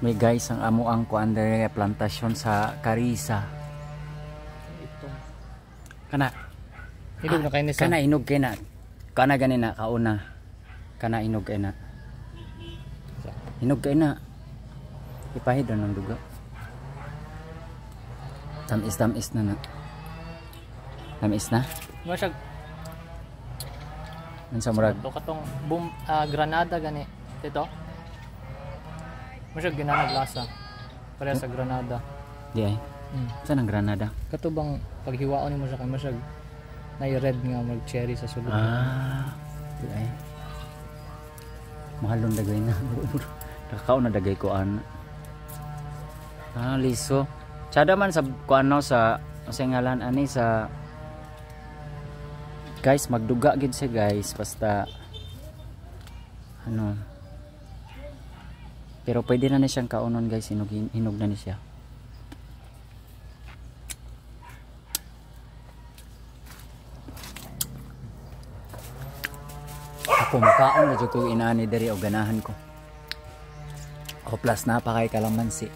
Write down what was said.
May guys ang amo ang kuan dere plantasyon sa Carissa. Ito. Kana Hinog na kayo nisa. kana inog kay na. Kana gani na kauna. Kana inog kay na. Hinog kay na. Ipahid ng duga. Tamis na na. Tamis na. Masag Unsa murag? to katong granada gani. Ito. Masag ginanag lasa. Pareha sa granada. Di ay. Saan ang Granada? Kato bang paghiwaon nimo sa kay masag na red nga mag cherry sa sulod. Di ay. Mahalon dagay na. Kakao na dagay ko ana. Liso. Tsada man sa kuano sa ngalan ani sa guys magduga gid siya guys basta ano pero pwede na siyang kaunon guys hinog na ni siya. Ako makaon na jud ko inaani diri og ganahan ko. O plus na pa kay kalamansi.